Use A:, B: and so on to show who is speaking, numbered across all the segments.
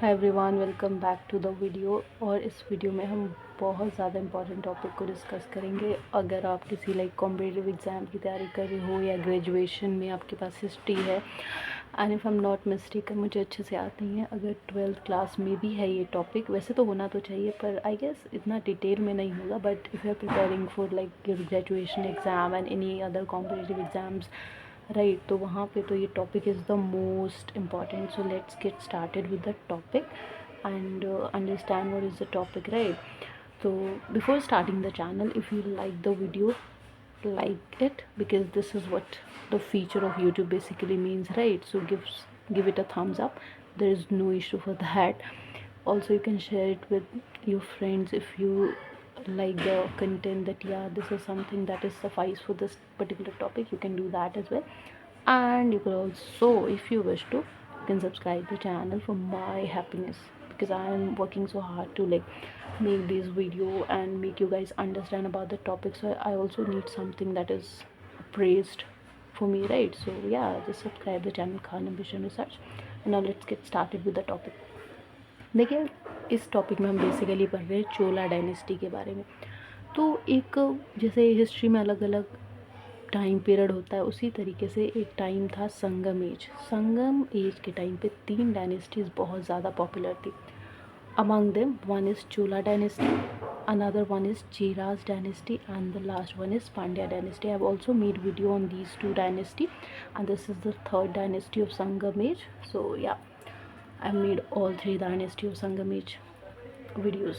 A: Hi everyone, welcome back to the video. और इस video में हम बहुत ज़्यादा इंपॉर्टेंट टॉपिक को डिस्कस करेंगे। अगर आप किसी कॉम्पिटिटिव एग्ज़ाम की तैयारी कर रहे हो या ग्रेजुएशन में आपके पास हिस्ट्री है, and if I am not mistaken, मुझे अच्छे से याद नहीं है, अगर 12th क्लास में भी है ये टॉपिक। वैसे तो होना तो चाहिए पर आई गेस इतना डिटेल में नहीं होगा। But if you are preparing for your graduation exam and any other competitive exams, right, तो वहाँ पे तो ये topic is the most important. So let's get started with the topic and understand what is the topic, right? So before starting the channel, if you like the video, like it, because this is what the feature of YouTube basically means, right? So give it a thumbs up. There is no issue for that. Also you can share it with your friends if you like the content, that yeah, this is something that is suffice for this particular topic. You can do that as well. And you can also, if you wish to, you can subscribe the channel for my happiness, because I am working so hard to make this video and make you guys understand about the topic. So I also need something that is praised for me, right? So yeah, just subscribe the channel Khan Ambition Research. And now let's get started with the topic. देखिए, इस topic में हम basically पढ़ रहे हैं चोला dynasty के बारे में। तो एक, जैसे हिस्ट्री में अलग अलग टाइम पीरियड होता है, उसी तरीके से एक टाइम था संगम एज। संगम एज के टाइम पे 3 डायनेस्टीज़ बहुत ज़्यादा पॉपुलर थी। Among them one is Chola dynasty, another one is Cheras dynasty, and the last one is Pandya dynasty. I have also made video on these two dynasty, and this is the third dynasty of Sangam age. So yeah, I made all 3 dynasty of Sangam age videos,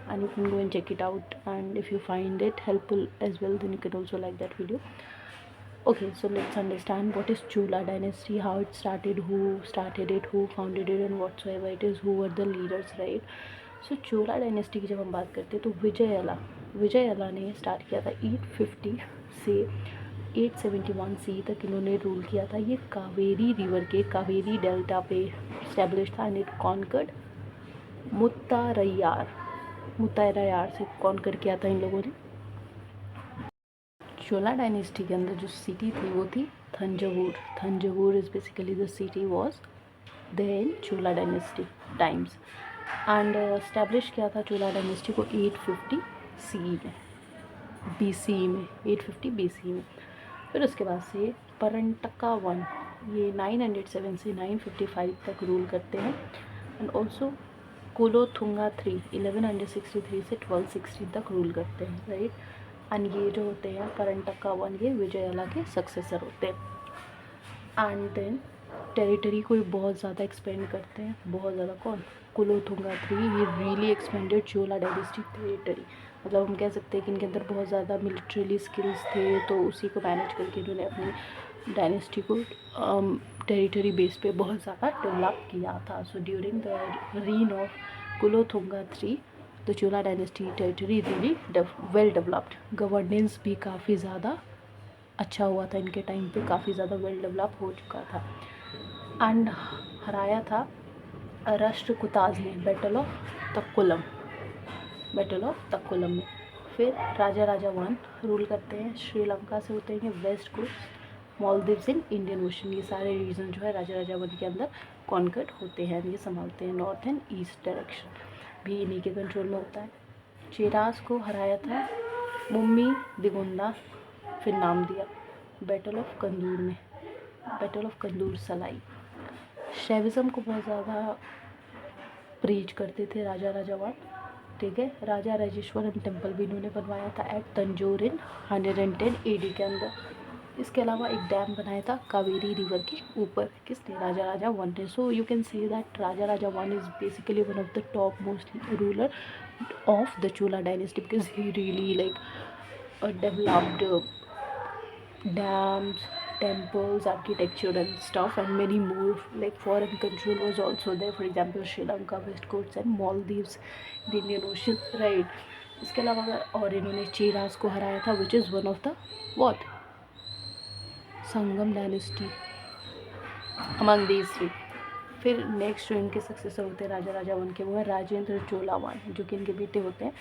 A: and you can go and check it out. And if you find it helpful as well, then you can also like that video. Okay, so let's understand what is Chola dynasty, how it started, who started it, who founded it, and whatsoever it is, who were the leaders, right? So Chola dynasty की जब हम बात करते हैं तो विजयला ने start किया था 850 से 871 सी तक इन्होंने रूल किया था। ये कावेरी रिवर के कावेरी डेल्टा पे इस्टेब्लिश था, एंड इट कॉन्कर्ड मुत्तारायार से कॉन्कर किया था इन लोगों ने। चोला डायनेस्टी के अंदर जो सिटी थी वो थी Thanjavur is basically the city was then Chola dynasty times. And establish किया था चोला डायनेस्टी को 850 सी में, BC में, 850 BC में। फिर उसके बाद से परंटका वन, ये 907 से 955 तक रूल करते हैं। एंड ऑल्सो कुलोथुंगा 3 1163 से 1260 तक रूल करते हैं, राइट? एंड ये जो होते हैं परंटका वन, ये विजयला के सक्सेसर होते हैं। एंड देन टेरिटरी को बहुत ज़्यादा एक्सपेंड करते हैं, बहुत ज़्यादा। कौन? कुलोथुंगा 3, ये रियली एक्सपेंडेड चोला डायनेस्टी टेरिटरी। मतलब हम कह सकते हैं कि इनके अंदर बहुत ज़्यादा मिलिट्रीली स्किल्स थे, तो उसी को मैनेज करके इन्होंने अपनी डायनेस्टी को टेरिटरी बेस पे बहुत ज़्यादा डेवलप किया था। So during the reign of Kulothunga 3, the Chola dynasty territory really well developed. Governance भी काफ़ी ज़्यादा अच्छा हुआ था इनके टाइम पे, काफ़ी ज़्यादा वेल डेवलप हो चुका था। एंड हराया था राष्ट्रकूटाज ने बैटल ऑफ तक्कुलम में। फिर राजा वन रूल करते हैं, श्रीलंका से होते हैं west coast, Maldives in Indian ocean, ये सारे रीजन जो है राजा वन के अंदर कॉन्कर्ड होते हैं, ये संभालते हैं। नॉर्थ एंड ईस्ट डायरेक्शन भी इन्हीं के कंट्रोल में होता है। चेरास को हराया था मुम्मी दिगुंदा, फिर नाम दिया बैटल ऑफ कंदूर सलाई। शैविज़म को बहुत ज़्यादा प्रीच करते थे राजा वन, ठीक है। राजा राजेश्वरम टेम्पल भी इन्होंने बनवाया था एट तंजौर इन 110 AD के अंदर। इसके अलावा एक डैम बनाया था कावेरी रिवर के ऊपर, किसने? राजा वन ने। So you can say that Raja one is basically one of the top most ruler of the Chola dynasty, because he really developed dams, temples, architecture and stuff, and many more. Foreign control was also there, for example Sri Lanka, West Coast and Maldives, the Indian Ocean, right? इसके अलावा और इन्होंने चेरास को हराया था, which is one of the what Sangam dynasty among these 3। फिर next जो इनके सक्सेसर होते हैं राजा वन के, वो है राजेंद्र चोला वन, जो कि इनके बेटे होते हैं।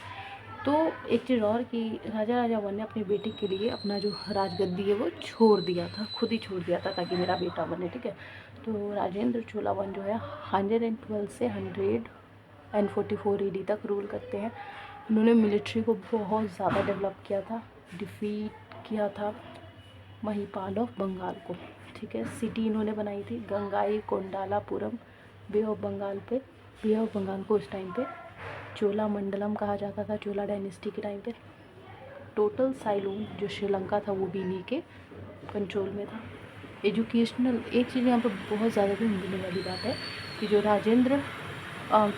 A: तो एक चीज़ और कि राजा वन ने अपने बेटे के लिए अपना जो राजगद्दी है वो छोड़ दिया था, खुद ही छोड़ दिया था ताकि मेरा बेटा बने, ठीक है। तो राजेंद्र चोला वन जो है 112 से 144 AD तक रूल करते हैं। उन्होंने मिलिट्री को बहुत ज़्यादा डेवलप किया था, डिफीट किया था महिपाल ऑफ बंगाल को। ठीक है, सिटी इन्होंने बनाई थी गंगाई कोंडालापुरम बे ऑफ बंगाल पे। बे ऑफ बंगाल को उस टाइम पे चोला मंडलम कहा जाता था, चोला डायनेस्टी के टाइम पे। टोटल साइलून जो श्रीलंका था वो भी इन्हीं के कंट्रोल में था। एजुकेशनल एक चीज़ यहाँ पर बहुत ज़्यादा ध्यान देने वाली बात है कि जो राजेंद्र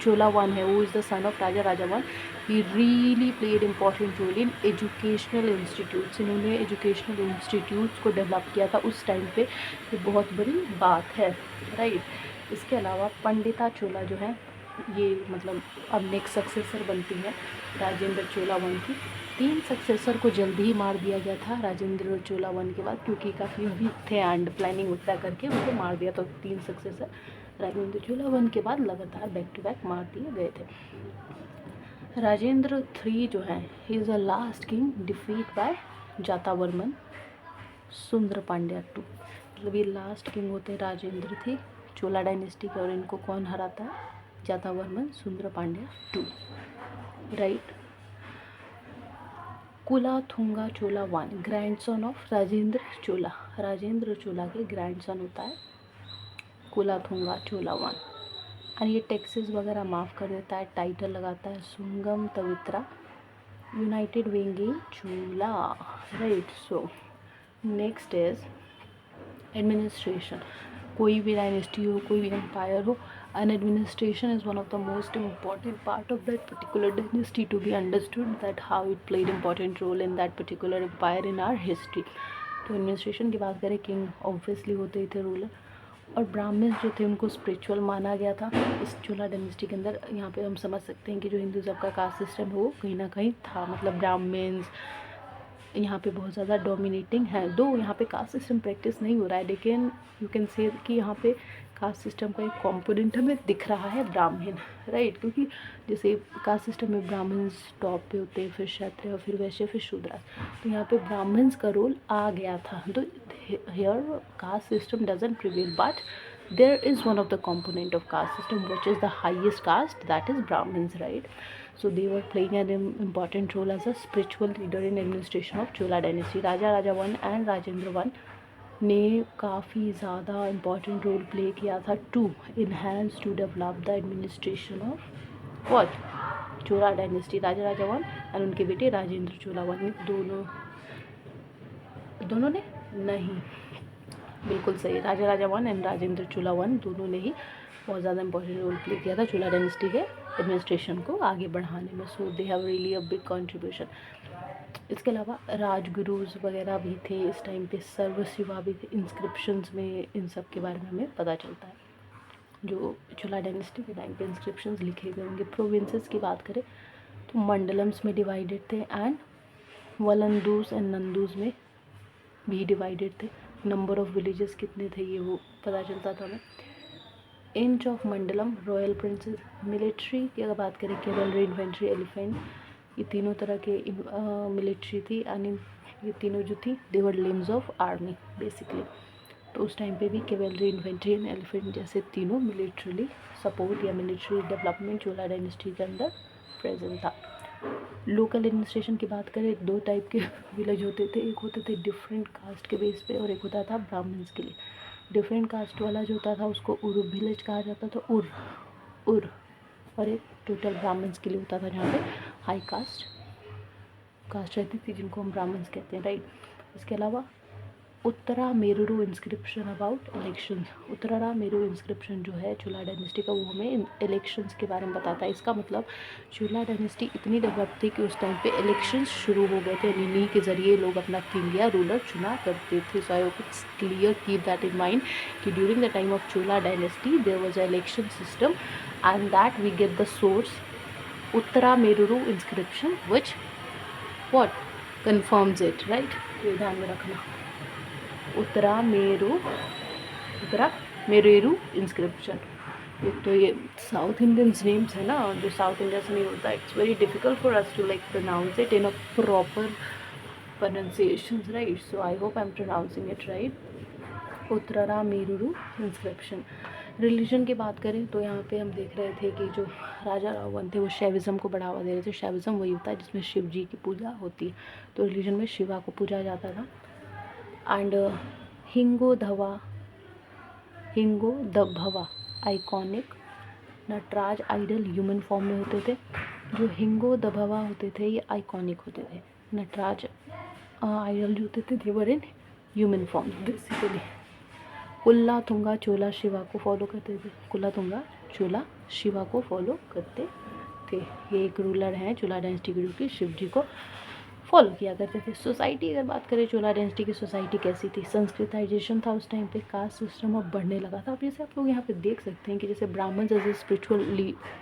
A: चोला वन है, वो is the son of Raja Raja one. He really played important role in educational institutes. इन्होंने एजुकेशनल इंस्टीट्यूट्स को डेवलप किया था उस टाइम पे, ये बहुत बड़ी बात है, राइट। इसके अलावा पंडिता चोला जो है, ये मतलब अब नेक्स्ट सक्सेसर बनती है राजेंद्र चोला वन की। 3 सक्सेसर को जल्दी ही मार दिया गया था राजेंद्र चोला वन के बाद, क्योंकि काफ़ी वीक थे एंड प्लानिंग उतना करके उनको मार दिया। तो 3 सक्सेसर राजेंद्र चोला वन के बाद लगातार बैक टू बैक मार दिए गए थे। राजेंद्र 3 जो है, he is a last king defeat by Jatavarman Sundara Pandya 2। मतलब ये लास्ट किंग होते हैं राजेंद्र थे चोला डायनेस्टी के, और इनको कौन हराता है? Jatavarman Sundara Pandya 2, right. Kulothunga Chola one, grandson of Rajendra Chola. Rajendra Chola के ग्रैंडसन होता है कुलाथुंगा चोला वन। और ये टैक्सेस वगैरह माफ़ कर देता है, टाइटल लगाता है Sungam Tavirtta united Vengi Chola, right. So next is administration. कोई भी डायनेस्टी हो, कोई भी एम्पायर हो, and administration is one of the most important part of that particular dynasty to be understood, that how it played important role in that particular empire in our history। तो administration की बात करें, king obviously होते ही थे ruler, और Brahmins जो थे उनको स्पिरिचुअल माना गया था इस चोला डायनेस्टी के अंदर। यहाँ पे हम समझ सकते हैं कि जो हिंदुज़म का कास्ट सिस्टम है वो कहीं ना कहीं था, मतलब ब्राह्मण्स यहाँ पे बहुत ज़्यादा डोमिनेटिंग है। दो यहाँ पे कास्ट सिस्टम प्रैक्टिस नहीं हो रहा है, लेकिन यू कैन से कि यहाँ पे कास्ट सिस्टम का एक कंपोनेंट हमें दिख रहा है ब्राह्मण, राइट। क्योंकि जैसे कास्ट सिस्टम में ब्राह्मण्स टॉप पे होते हैं, फिर क्षत्रिय, और फिर वैश्य, फिर शूद्र। तो यहाँ पे ब्राह्मण्स का रोल आ गया था। तो here caste system doesn't prevail, but there is one of the component of caste system which is the highest caste, that is Brahmins, right? So they were playing an important role as a spiritual leader in administration of Chola dynasty। Raja Raja one and Rajendra one ने काफ़ी ज़्यादा important role play किया था to enhance to develop the administration of what Chola dynasty. Raja Raja one and उनके बेटे Rajendra Chola one, दोनों ने नहीं, बिल्कुल सही, Raja Raja one and Rajendra Chola one दोनों ने ही बहुत ज़्यादा इंपॉर्टेंट रोल प्ले किया था चोला डायनेस्टी के एडमिनिस्ट्रेशन को आगे बढ़ाने में। So they have really a big contribution. इसके अलावा राजगुरुज वगैरह भी थे इस टाइम पे, सर्व शिवा भी थे। इंस्क्रिप्शंस में इन सब के बारे में हमें पता चलता है, जो चोला डायनेस्टी के टाइम पे इंस्क्रिप्शंस लिखे गए होंगे। प्रोविंसेस की बात करें तो मंडलम्स में डिवाइडेड थे, एंड वलंदूस एंड नंदूस में भी डिवाइडेड थे। नंबर ऑफ विलेजेस कितने थे ये वो पता चलता था हमें। इंच of mandalam, royal princes. Military की अगर बात करें, कैवलरी, इन्फेंट्री, एलिफेंट, ये तीनों तरह के मिलिट्री थी, यानी ये तीनों जो थी दे वर लिम्स ऑफ आर्मी बेसिकली। तो उस टाइम पे भी कैवलरी, इन्फेंट्री एंड एलिफेंट जैसे तीनों मिलिट्रीली सपोर्ट या मिलिट्री डेवलपमेंट चोला डायनेस्टी के अंदर प्रेजेंट था। लोकल एडमिनिस्ट्रेशन की बात करें, 2 टाइप के विलेज होते थे, एक होते थे डिफरेंट कास्ट के बेस पे, और एक होता था ब्राह्मण्स के लिए। डिफरेंट कास्ट वाला जो होता था उसको उर विलेज कहा जाता था, उर। और एक टोटल ब्राह्मण्स के लिए होता था जहाँ पे हाई कास्ट रहती थी, जिनको हम ब्राह्मण्स कहते हैं, राइट। इसके अलावा Uttara Merur inscription about elections. Uttara Meru inscription जो है चोला डायनेस्टी का, वो हमें इलेक्शंस के बारे में बताता है। इसका मतलब चोला डायनेस्टी इतनी डेवलप थी कि उस टाइम पे इलेक्शंस शुरू हो गए थे, इन्हीं के ज़रिए लोग अपना किंग या रूलर चुना करते थे। So I hope it's clear, keep that in mind कि during the time of Chola dynasty there was a election system, and that we get the source Uttara Merur inscription which what confirms it, right. ये ध्यान में रखना, Uttara Merur inscription. एक तो ये south Indians names है ना, जो साउथ इंडिया से नहीं होता, it's very difficult for us to like pronounce it in a proper pronunciation, right. So I hope I am pronouncing it right. Uttara Merur inscription. Religion की बात करें तो यहाँ पे हम देख रहे थे कि जो राजा रावण थे वो शैविज़म को बढ़ावा दे रहे थे। शैविज़म वही होता है जिसमें शिव जी की पूजा होती है, तो रिलीजन में शिवा को पूजा जाता था। एंड हिंगो दभवा iconic Nataraja idol human form में होते थे। जो हिंगो दभवा होते थे ये आइकॉनिक होते थे। नटराज आइडल जो होते थे दे वर इन ह्यूमन फॉर्म बेसिकली। कुल्लाथुंगा चोला शिवा को फॉलो करते थे। कुल्लाथुंगा चोला शिवा को फॉलो करते थे। ये एक रूलर हैं चोला डायनेस्टी के, जो कि शिव जी को फॉलो किया करते थे। सोसाइटी अगर बात करें चोला डायनेस्टी की सोसाइटी कैसी थी, संस्कृताइजेशन था उस टाइम पे, कास्ट सिस्टम अब बढ़ने लगा था। अब जैसे आप लोग यहाँ पे देख सकते हैं कि जैसे Brahmin as a spiritual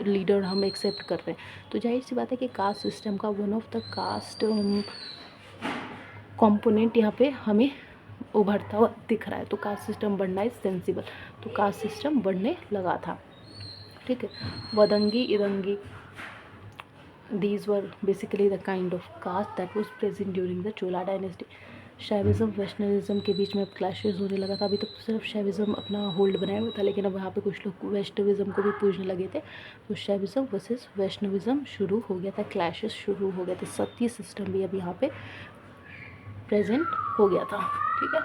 A: leader हम एक्सेप्ट कर रहे हैं, तो जाहिर सी बात है कि कास्ट सिस्टम का one of the caste component यहाँ पे हमें उभरता हुआ दिख रहा है। तो कास्ट सिस्टम बढ़ना इज सेंसिबल, तो कास्ट सिस्टम बढ़ने लगा था। ठीक है, वदंगी इदंगी, these were basically the kind of caste that was present during the Chola dynasty. Shaivism वैष्णविज़म के बीच में अब क्लैशेस होने लगा था। अभी तक तो सिर्फ शैविज़म अपना होल्ड बनाया हुआ था, लेकिन अब यहाँ पे कुछ लोग वैष्णविज़म को भी पूजने लगे थे, तो शैविज़म वर्सेस वैष्णविज़म शुरू हो गया था, क्लैशेस शुरू हो गए थे। सती सिस्टम भी अब यहाँ पे प्रेजेंट हो गया था। ठीक है,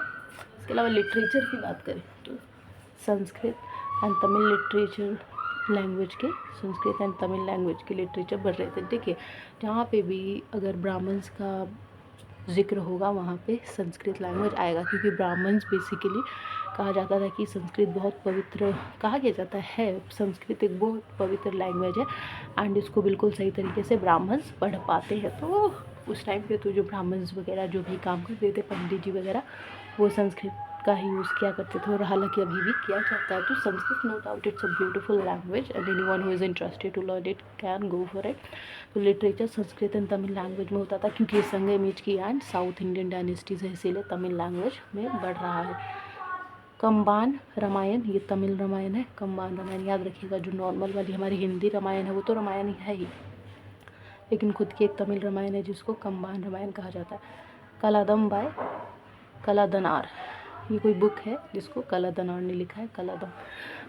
A: इसके अलावा लिटरेचर की बात करें तो Sanskrit and Tamil literature language के, संस्कृत एंड तमिल लैंग्वेज के लिटरेचर बढ़ रहे थे। देखिए, जहाँ पे भी अगर ब्राह्मण्स का जिक्र होगा वहाँ पे संस्कृत लैंग्वेज आएगा, क्योंकि ब्राह्मण्स बेसिकली कहा जाता था कि संस्कृत बहुत पवित्र, कहा गया जाता है संस्कृत एक बहुत पवित्र लैंग्वेज है एंड इसको बिल्कुल सही तरीके से ब्राह्मण्स पढ़ पाते हैं। तो उस टाइम पे तो जो ब्राह्मण्स वगैरह जो भी काम करते थे, पंडित जी वगैरह, वो संस्कृत का ही यूज़ किया करते थे, और हालांकि अभी भी किया जाता है। तो Sanskrit no doubt it's a beautiful language and anyone who is interested to learn it can go for it. तो literature Sanskrit and Tamil language में होता था, क्योंकि ये संगमेज की एंड साउथ इंडियन डायनेस्टीज है, इसीलिए तमिल लैंग्वेज में बढ़ रहा है। कंबान रामायण, ये तमिल रामायण है। कंबान रामायण याद रखिएगा, जो नॉर्मल वाली हमारी हिंदी रामायण है वो तो रामायण है ही, लेकिन खुद की एक तमिल रामायण है जिसको कंबान रामायण कहा जाता है। कलादम बाय कलादनार, ये कोई बुक है जिसको कलादनार ने लिखा है, कलादम।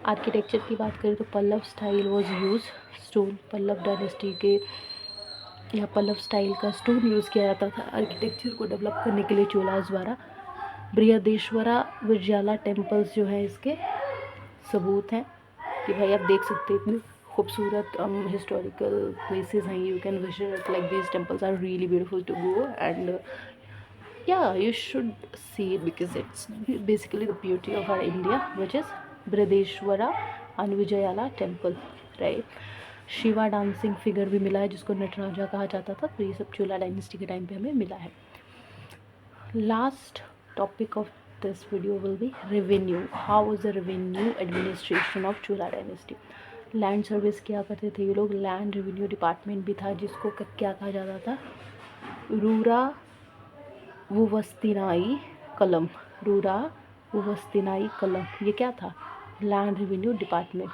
A: आर्किटेक्चर की बात करें तो Pallava style was use stone, Pallava dynasty के या पल्लव स्टाइल का स्टोन यूज़ किया जाता था आर्किटेक्चर को डेवलप करने के लिए चोलास द्वारा। बृहदेश्वरा विजयाला टेम्पल्स जो है इसके सबूत हैं कि भाई आप देख सकते हैं इतने खूबसूरत हिस्टोरिकल प्लेसेस हैं, you can visit, like these temples are really beautiful to go and yeah, you should see it because it's basically the beauty of our India, which is Brideshwara and Vijayala temple, right? Shiva dancing figure भी मिला है जिसको नटराजा कहा जाता था, तो ये सब चोला डायनेस्टी के टाइम पे हमें मिला है। Last topic of this video will be revenue. How was the revenue administration of Chola dynasty. Land service किया करते थे ये लोग, लैंड रेवेन्यू डिपार्टमेंट भी था जिसको क्या कहा जाता था, रूरा वुवस्तिनाई कलम, रूरा वुवस्तिनाई कलम, ये क्या था, लैंड रेवेन्यू डिपार्टमेंट,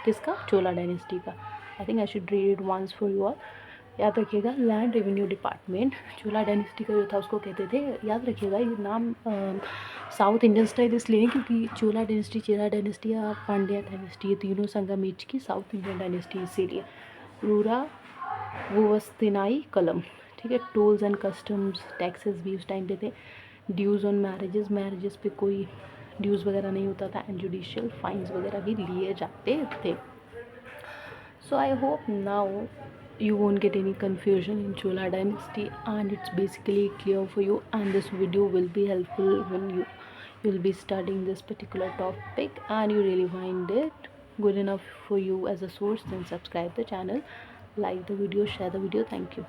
A: किसका, चोला डायनेस्टी का। I think I should read it once for you all, याद रखिएगा। Land revenue department Chola dynasty का जो था उसको कहते थे, याद रखिएगा। ये नाम साउथ इंडियन स्टाइल इसलिए है क्योंकि चोला डायनेस्टी, चेरा डायनेस्टी या पांड्या डायनेस्टी, ये तीनों संगमेज की साउथ इंडियन डायनेस्टी, इसीलिए रूरा वुवस्तिनाई कलम। ठीक है, टोल्स एंड कस्टम्स, टैक्सेस भी उस टाइम पे थे। ड्यूज़ ऑन मैरिजेस पे कोई ड्यूज़ वगैरह नहीं होता था, एंड जुडिशियल फाइन्स वगैरह भी लिए जाते थे। So I hope now you won't get any confusion in Chola dynasty and it's basically clear for you, and this video will be helpful when you'll be studying this particular topic and you really find it good enough for you as a source. Then subscribe the channel, like the video, share the video. Thank you.